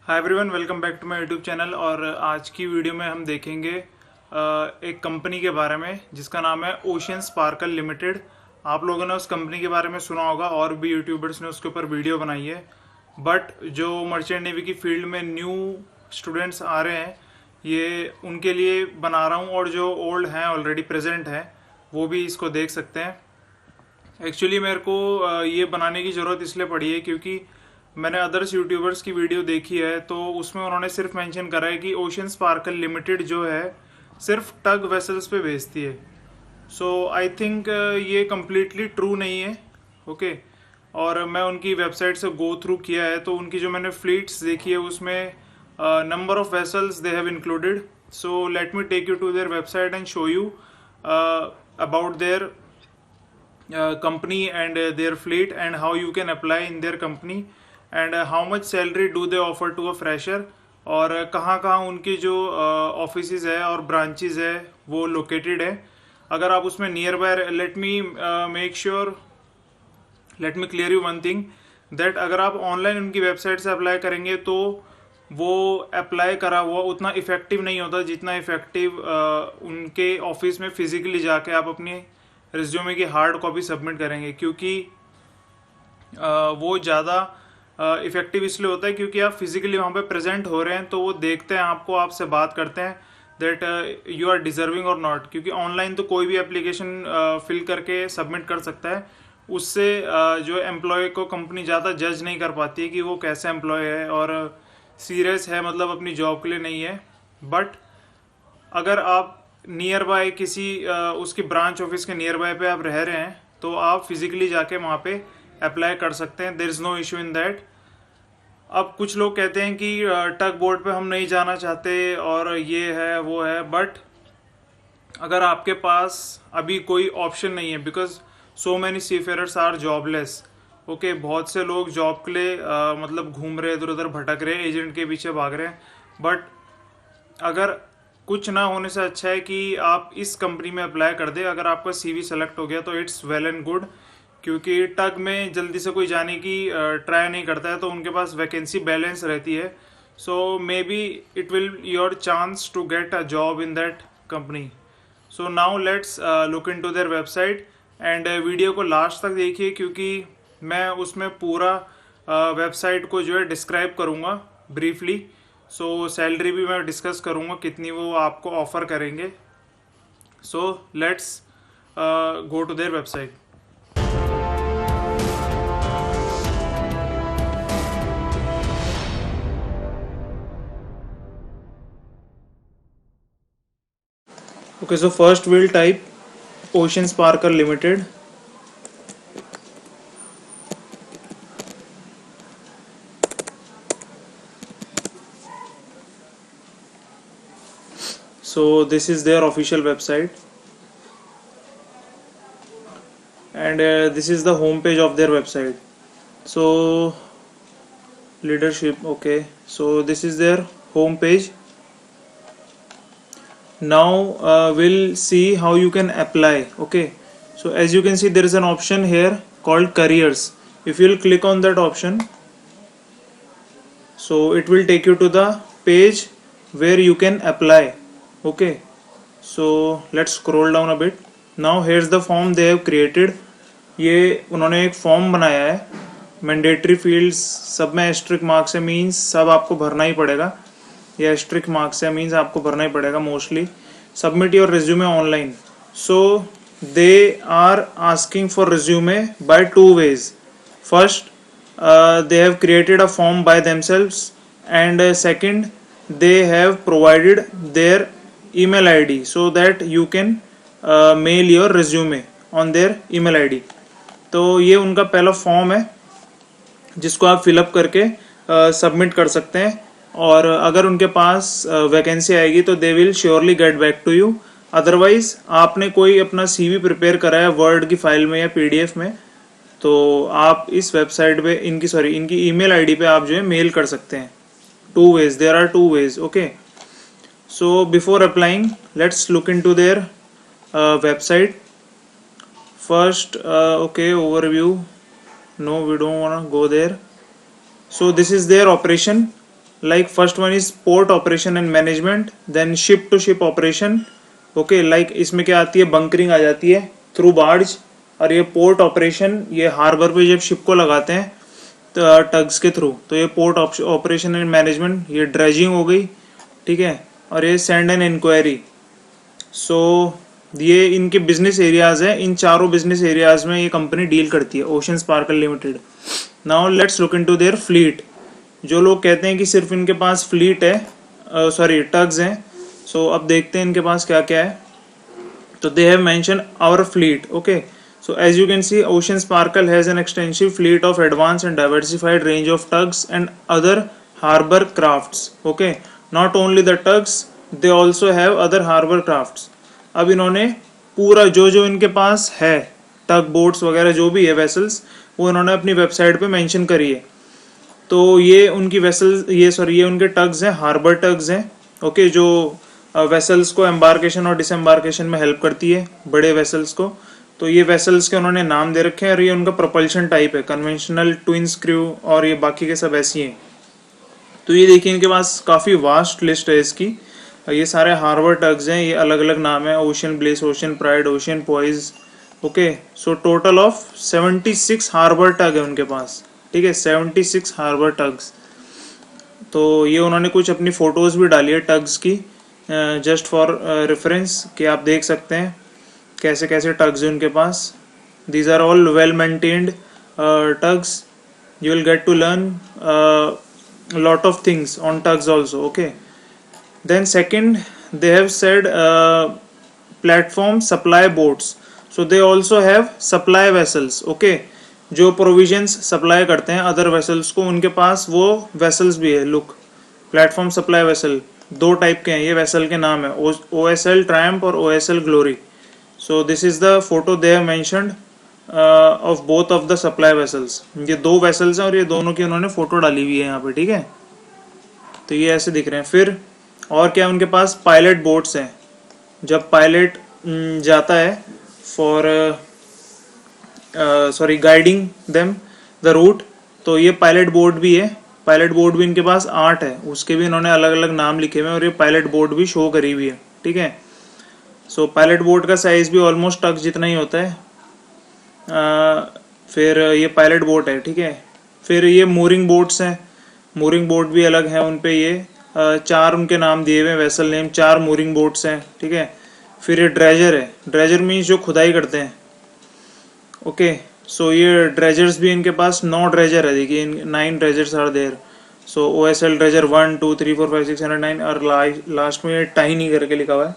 Hi everyone, welcome back to my YouTube channel. और आज की वीडियो में हम देखेंगे एक कंपनी के बारे में जिसका नाम है ओशियन स्पार्कल लिमिटेड। आप लोगों ने उस कंपनी के बारे में सुना होगा और भी यूट्यूबर्स ने उसके ऊपर वीडियो बनाई है। बट जो मर्चेंट नेवी की फील्ड में न्यू स्टूडेंट्स आ रहे हैं, ये उनके लिए बना रहा हूँ, और जो ओल्ड हैं ऑलरेडी प्रेजेंट हैं वो भी इसको देख सकते हैं। एक्चुअली मेरे को ये बनाने की ज़रूरत इसलिए पड़ी है क्योंकि मैंने अदर्स यूट्यूबर्स की वीडियो देखी है, तो उसमें उन्होंने सिर्फ मेंशन करा है कि ओशियन स्पार्कल लिमिटेड जो है सिर्फ टग वेसल्स पे भेजती है। सो आई थिंक ये कम्प्लीटली ट्रू नहीं है। ओके और मैं उनकी वेबसाइट से गो थ्रू किया है, तो उनकी जो मैंने फ्लीट्स देखी है उसमें number of vessels they have included. So let me take you to their website and show you about their company and their fleet and how you can apply in their company and how much salary do they offer to a fresher, और कहाँ कहाँ उनकी जो offices है और branches है वो located है। अगर आप उसमें near by, let me clear you one thing that अगर आप ऑनलाइन उनकी वेबसाइट से अप्लाई करेंगे तो वो अप्लाई करा हुआ उतना इफेक्टिव नहीं होता जितना इफेक्टिव उनके ऑफिस में फिजिकली जाके आप अपनी रिज्यूमे की हार्ड कॉपी सबमिट करेंगे, क्योंकि वो ज़्यादा इफेक्टिव इसलिए होता है क्योंकि आप फिजिकली वहाँ पे प्रेजेंट हो रहे हैं, तो वो देखते हैं आपको, आपसे बात करते हैं दैट यू आर डिजर्विंग और नॉट। क्योंकि ऑनलाइन तो कोई भी एप्लीकेशन फिल करके सबमिट कर सकता है, उससे जो एम्प्लॉय को कंपनी ज़्यादा जज नहीं कर पाती है कि वो कैसा एम्प्लॉय है और सीरियस है, मतलब अपनी जॉब के लिए नहीं है। बट अगर आप नियर बाय किसी उसकी ब्रांच ऑफिस के नियर बाय पे आप रह रहे हैं तो आप फिजिकली जाके वहाँ पे अप्लाई कर सकते हैं। There is no issue in that. अब कुछ लोग कहते हैं कि टग बोर्ड पे हम नहीं जाना चाहते और ये है वो है, बट अगर आपके पास अभी कोई ऑप्शन नहीं है, because so many seafarers are jobless. Okay, बहुत से लोग जॉब के लिए मतलब घूम रहे, इधर उधर भटक रहे, एजेंट के पीछे भाग रहे हैं। बट अगर कुछ ना होने से अच्छा है कि आप इस कंपनी में अप्लाई कर दे। अगर आपका सीवी सेलेक्ट हो गया तो इट्स वेल एंड गुड, क्योंकि टग में जल्दी से कोई जाने की ट्राई नहीं करता है, तो उनके पास वैकेंसी बैलेंस रहती है। So maybe it will your chance to get a job in that company. So now let's look into their website and video को लास्ट तक देखिए, क्योंकि मैं उसमें पूरा वेबसाइट को जो है डिस्क्राइब करूँगा ब्रीफली। सो सैलरी भी मैं डिस्कस करूँगा कितनी वो आपको ऑफर करेंगे। So let's go to their website. Okay, so first we'll type Ocean Sparkle Limited. So this is their official website, and this is the home page of their website. So leadership, okay, so this is their home page. Now we'll see how you can apply. Okay, so as you can see there is an option here called careers. If you'll click on that option, so it will take you to the page where you can apply. Okay, so let's scroll down a bit. Now here's the form they have created. ये उन्होंने एक form बनाया है। Mandatory fields सब में asterisk marks है, means सब आपको भरना ही पड़ेगा। ये एस्ट्रिक मार्क्स है, मीन्स आपको भरना ही पड़ेगा mostly. Submit your resume online. So they are asking for resume by two ways. First, they have created a form by themselves, and second, they have provided their email ID so that you can mail your resume on their email ID. तो ये उनका पहला form है जिसको आप fill up करके submit कर सकते हैं, और अगर उनके पास वैकेंसी आएगी तो they will surely get back to you. Otherwise आपने कोई अपना सीवी प्रिपेयर करा है वर्ड की फाइल में या पीडीएफ में, तो आप इस वेबसाइट पे इनकी ईमेल आईडी पे आप जो है मेल कर सकते हैं। Two ways, there are two ways. Okay, so before applying let's look into their website first. Okay, overview, no, we don't want to go there. So this is their operation. Like first one is port operation and management, then ship to ship operation, okay, like इसमें क्या आती है, bunkering आ जाती है through barge, और ये port operation, ये harbour पे जब शिप को लगाते हैं तो टग्स के थ्रू, तो ये पोर्ट ऑपरेशन एंड मैनेजमेंट, ये ड्रेजिंग हो गई, ठीक है, और ये सेंड एंड इंक्वायरी। सो ये इनके बिजनेस एरियाज है, इन चारों बिजनेस एरियाज में ये कंपनी डील करती है, ocean sparkle limited. Now let's look into there fleet. जो लोग कहते हैं कि सिर्फ इनके पास फ्लीट है, सॉरी टग्स हैं, सो अब देखते हैं इनके पास क्या क्या है। तो they have mentioned our fleet, okay, so as you can see Ocean Sparkle has an extensive fleet of advanced and diversified range of tugs and other harbor crafts, okay, not only the tugs, they also have other harbor crafts। अब इन्होंने पूरा जो जो इनके पास है टग boats वगैरह जो भी है वेसल्स, वो इन्होंने अपनी वेबसाइट पे मेंशन करी है। तो ये उनकी वेसल्स, ये उनके टग्स हैं, हार्बर टग्स हैं, ओके, जो वेसल्स को एम्बार्केशन और डिसएम्बार्केशन में हेल्प करती है, बड़े वेसल्स को। तो ये वेसल्स के उन्होंने नाम दे रखे हैं, और ये उनका प्रोपल्शन टाइप है, कन्वेंशनल, ट्विन स्क्रू, और ये बाकी के सब ऐसी हैं। तो ये देखिए इनके पास काफ़ी वास्ट लिस्ट है इसकी, ये सारे हार्बर टग्स हैं, ये अलग अलग नाम है, Ocean Bless, Ocean Pride, Ocean Poise, okay. So total of 76 harbour tug है उनके पास, ठीक है, 76 हार्बर टग्स। तो ये उन्होंने कुछ अपनी फोटोज भी डाली है टग्स की, जस्ट फॉर रेफरेंस, कि आप देख सकते हैं कैसे कैसे टग्स हैं उनके पास। These are all well maintained tugs, you will get to learn lot of things on tugs also, okay। Then second, they have said platform supply boats, so they also have supply vessels, okay, जो provisions supply करते हैं other vessels को, उनके पास वो vessels भी है। look, platform supply vessel दो type के हैं, ये vessel के नाम है OSL Triumph और OSL Glory। so this is the photo they have mentioned of both of the supply vessels. ये दो वेसल्स हैं और ये दोनों की उन्होंने फोटो डाली हुई है यहाँ पे, ठीक है। तो ये ऐसे दिख रहे हैं। फिर और क्या उनके पास पायलट बोट्स हैं, जब पायलट जाता है for sorry guiding them the route, तो ये पायलट बोट भी है। पायलट बोट भी इनके पास 8 है, उसके भी इन्होंने अलग अलग नाम लिखे हुए हैं, और ये पायलट बोट भी शो करी हुई है, ठीक है। सो पायलट बोट का साइज भी ऑलमोस्ट टग जितना ही होता है। फिर ये पायलट बोट है, ठीक है। फिर ये मूरिंग बोट्स हैं, मूरिंग बोट भी अलग है उन पे, ये 4 उनके नाम दिए हुए हैं, वेसल नेम 4 मूरिंग बोट्स हैं, ठीक है। फिर ये ड्रेजर है, ड्रेजर मीन्स जो खुदाई करते हैं, ओके। सो ये ड्रेजर्स भी इनके पास 9 ड्रेजर है, देखिए 9 dredgers are there. So OSL dredger 1 2 3 4 5 6 7 9, और लास्ट में ये टाइनी करके लिखा हुआ है,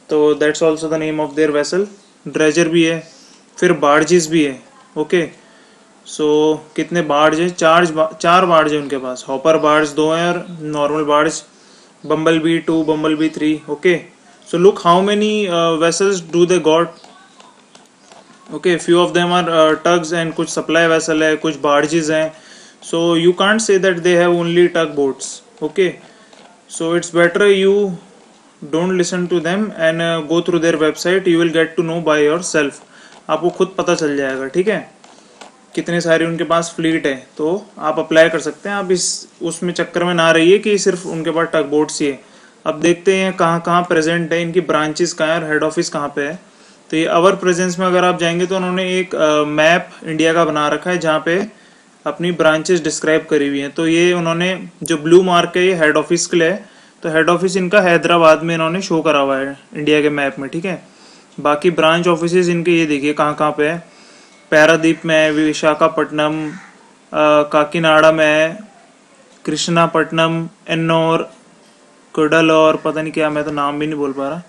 तो that's also the name of their vessel. Dredger भी है। फिर बार्जेस भी है, ओके। सो कितने बार्ज है, 4 बार्ज है उनके पास। हॉपर बार्ज 2 हैं और normal barge bumble bee 2, bumble bee 3, okay. So look how many vessels do they got, okay. Few of them are tugs and कुछ सप्लाई वेसल है, कुछ बार्जेस हैं। So you can't say that they have only tug boats, okay. So it's better you don't listen to them and go through their website, you will get to know by yourself, आपको खुद पता चल जाएगा, ठीक है, कितने सारे उनके पास फ्लीट है। तो आप अप्लाई कर सकते हैं, आप इस उसमें चक्कर में ना रहिए कि सिर्फ उनके पास टग बोट्स ही है। अब देखते हैं कहाँ कहाँ प्रेजेंट है, इनकी ब्रांचेस कहाँ है और हेड ऑफिस कहाँ पे है। तो ये अवर प्रेजेंस में अगर आप जाएंगे तो उन्होंने एक मैप इंडिया का बना रखा है, जहाँ पे अपनी ब्रांचेस डिस्क्राइब करी हुई हैं। तो ये उन्होंने जो ब्लू मार्क है ये हेड ऑफिस के लिए है, तो हेड ऑफिस इनका हैदराबाद में इन्होंने शो करा हुआ है इंडिया के मैप में, ठीक है। बाकी ब्रांच ऑफिसेज इनके ये देखिए कहाँ कहाँ पे है, पैरादीप में है, विशाखापट्टनम, काकीनाडा में है, कृष्णापट्टनम, एन्नौर, कुडल, पता नहीं क्या, मैं तो नाम भी नहीं बोल पा रहा।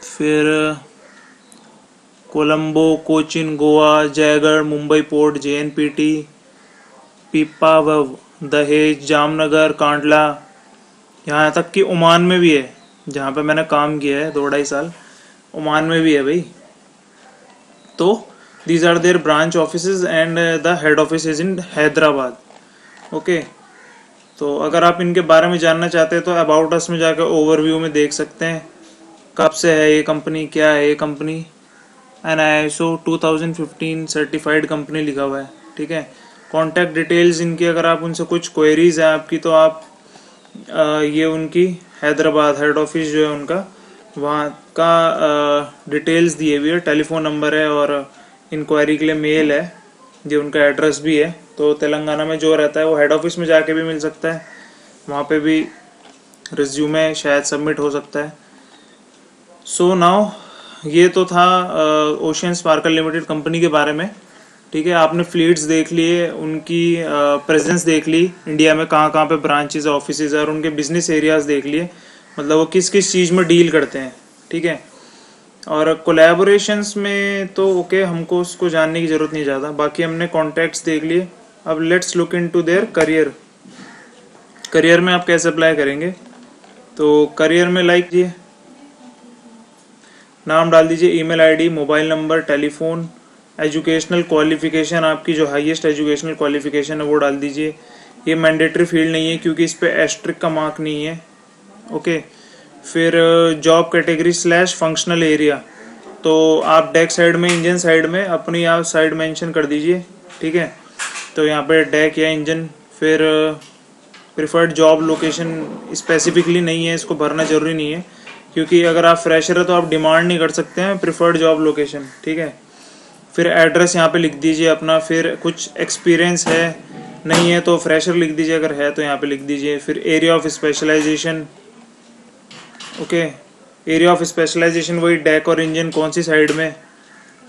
फिर कोलंबो, कोचिन, गोवा, जयगढ़, मुंबई पोर्ट, JNPT, पीपावाव, दहेज, जामनगर, कांडला, यहाँ तक कि ओमान में भी है, जहाँ पे मैंने काम किया है 2-2.5 साल, ओमान में भी है भाई। तो these are their branch offices and the head office is in Hyderabad, okay. तो अगर आप इनके बारे में जानना चाहते हैं तो अबाउट अस में जाकर ओवरव्यू में देख सकते हैं कब से है ये कंपनी, क्या है ये कंपनी। ISO 2015 सर्टिफाइड कंपनी लिखा हुआ है, ठीक है। कॉन्टैक्ट डिटेल्स इनकी, अगर आप उनसे कुछ क्वेरीज है आपकी तो आप ये उनकी हैदराबाद हेड ऑफिस जो है उनका, वहाँ का डिटेल्स दिए हुई है, टेलीफोन नंबर है और इंक्वायरी के लिए मेल है, ये उनका एड्रेस भी है। तो तेलंगाना में जो रहता है वो हेड ऑफिस में जाके भी मिल सकता है, वहाँ पे भी रिज्यूमे शायद सबमिट हो सकता है। सो नाउ ये तो था ओशियन स्पार्कल लिमिटेड कंपनी के बारे में। ठीक है, आपने फ्लीट्स देख लिए, उनकी प्रेजेंस देख ली, इंडिया में कहाँ कहाँ पे ब्रांचेस ऑफिसेज और उनके बिजनेस एरियाज देख लिए, मतलब वो किस किस चीज़ में डील करते हैं। ठीक है, और कोलैबोरेशंस में तो ओके, हमको उसको जानने की ज़रूरत नहीं ज़्यादा, बाकी हमने कॉन्टैक्ट्स देख लिए। अब let's look into their career. Career में आप कैसे अप्लाई करेंगे, तो करियर में लाइक ये नाम डाल दीजिए, email ID, mobile number, telephone, educational qualification, आपकी जो हाईएस्ट एजुकेशनल क्वालिफिकेशन है वो डाल दीजिए। ये मैंडेटरी फील्ड नहीं है क्योंकि इस पे एस्ट्रिक का मार्क नहीं है। ओके, फिर job category slash functional area, तो आप डेक साइड में, इंजन साइड में अपनी आप साइड मेंशन कर दीजिए। ठीक है, तो यहाँ पे डेक या इंजन। फिर प्रिफर्ड जॉब लोकेशन स्पेसिफिकली नहीं है, इसको भरना जरूरी नहीं है क्योंकि अगर आप फ्रेशर है तो आप डिमांड नहीं कर सकते हैं प्रिफर्ड जॉब लोकेशन। ठीक है, फिर एड्रेस यहाँ पे लिख दीजिए अपना, फिर कुछ एक्सपीरियंस है नहीं है तो फ्रेशर लिख दीजिए, अगर है तो यहाँ पे लिख दीजिए। फिर area of specialisation, okay, area of specialisation वही डेक और इंजन कौन सी साइड में,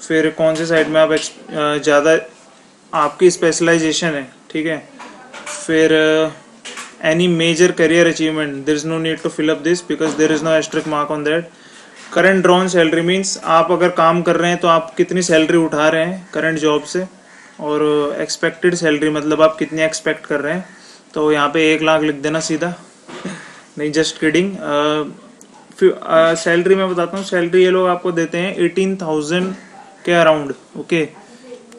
फिर कौन सी साइड में आप ज़्यादा आपकी स्पेशलाइजेशन है। ठीक है, फिर any major career achievement, there is no need to fill up this because there is no asterisk mark on that. Current drawn salary means आप अगर काम कर रहे हैं तो आप कितनी सैलरी उठा रहे हैं करंट जॉब से, और एक्सपेक्टेड सैलरी मतलब आप कितनी एक्सपेक्ट कर रहे हैं, तो यहाँ पे 1 लाख लिख देना सीधा। नहीं, जस्ट किडिंग। सैलरी मैं बताता हूँ, सैलरी ये लोग आपको देते हैं 18,000 के अराउंड। Okay,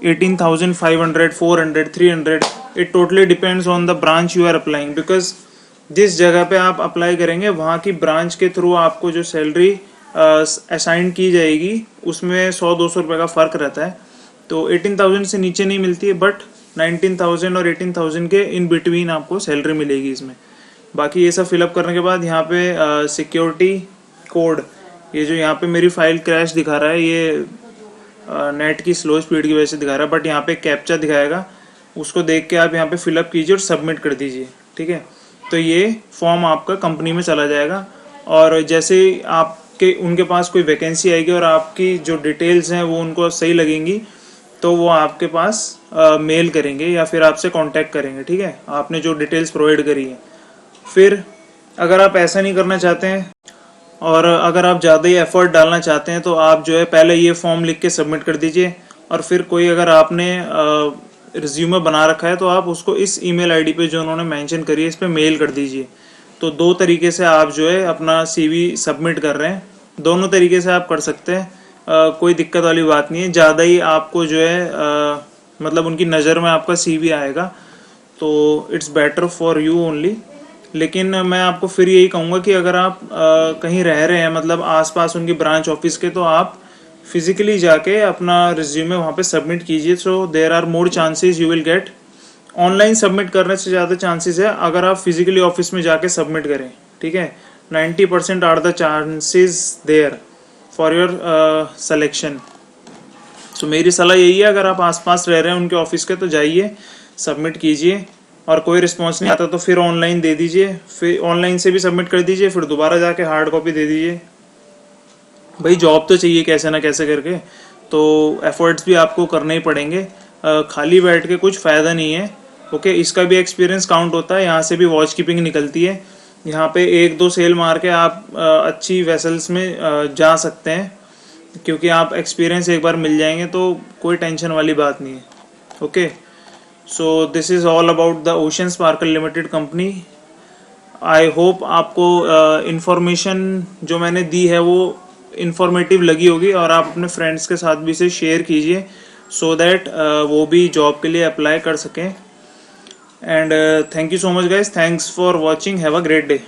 18,500, 400, 300, it totally depends on the branch you are applying, because जिस जगह पे आप अप्लाई करेंगे वहाँ की ब्रांच के थ्रू आपको जो सैलरी असाइन की जाएगी उसमें 100-200 रुपये का फ़र्क रहता है। तो 18,000 से नीचे नहीं मिलती है, बट 19,000 और 18,000 के इन बिटवीन आपको सैलरी मिलेगी इसमें। बाकी ये सब फिलअप करने के बाद यहाँ पे सिक्योरिटी कोड, ये जो यहाँ पे मेरी फाइल क्रैश दिखा रहा है, ये नेट की स्लो स्पीड की वजह से दिखा रहा है, बट यहाँ पे कैप्चा दिखाएगा, उसको देख के आप यहाँ पे फिलअप कीजिए और सबमिट कर दीजिए। ठीक है, तो ये फॉर्म आपका कंपनी में चला जाएगा, और जैसे आपके उनके पास कोई वैकेंसी आएगी और आपकी जो डिटेल्स हैं वो उनको सही लगेंगी तो वो आपके पास मेल करेंगे या फिर आपसे कांटेक्ट करेंगे। ठीक है, आपने जो डिटेल्स प्रोवाइड करी है। फिर अगर आप ऐसा नहीं करना चाहते हैं और अगर आप ज़्यादा ही एफर्ट डालना चाहते हैं तो आप जो है पहले ये फॉर्म लिख के सबमिट कर दीजिए, और फिर कोई अगर आपने रिज्यूमे बना रखा है तो आप उसको इस ईमेल आईडी पे जो उन्होंने मेंशन करी है इस पे मेल कर दीजिए। तो 2 तरीके से आप जो है अपना सीवी सबमिट कर रहे हैं, दोनों तरीके से आप कर सकते हैं, कोई दिक्कत वाली बात नहीं है। ज़्यादा ही आपको जो है मतलब उनकी नज़र में आपका सीवी आएगा तो it's better for you only. लेकिन मैं आपको फिर यही कहूँगा कि अगर आप कहीं रह रहे हैं मतलब आसपास उनकी ब्रांच ऑफिस के, तो आप फिजिकली जाके अपना रिज्यूमे वहाँ पे सबमिट कीजिए। So there are more chances you will get. Online submit करने से ज़्यादा चांसेस है अगर आप फिजिकली ऑफिस में जाके सबमिट करें। ठीक है, 90% are the chances there for your selection. सो मेरी सलाह यही है, अगर आप आसपास रह रहे हैं उनके ऑफिस के तो जाइए, सबमिट कीजिए, और कोई रिस्पॉन्स नहीं आता तो फिर ऑनलाइन दे दीजिए, फिर ऑनलाइन से भी सबमिट कर दीजिए, फिर दोबारा जाके हार्ड कॉपी दे दीजिए। भाई जॉब तो चाहिए कैसे ना कैसे करके, तो एफर्ट्स भी आपको करने ही पड़ेंगे, खाली बैठ के कुछ फ़ायदा नहीं है। ओके, इसका भी एक्सपीरियंस काउंट होता है, यहाँ से भी वॉच कीपिंग निकलती है। यहाँ पे 1-2 सेल मार के आप अच्छी वेसल्स में जा सकते हैं, क्योंकि आप एक्सपीरियंस एक बार मिल जाएंगे तो कोई टेंशन वाली बात नहीं है। Okay, so this is all about the ocean sparkle limited company. I hope आपको इन्फॉर्मेशन जो मैंने दी है वो इन्फॉर्मेटिव लगी होगी, और आप अपने फ्रेंड्स के साथ भी इसे शेयर कीजिए सो दैट वो भी जॉब के लिए अप्लाई कर सकें। And thank you so much guys, thanks for watching, have a great day.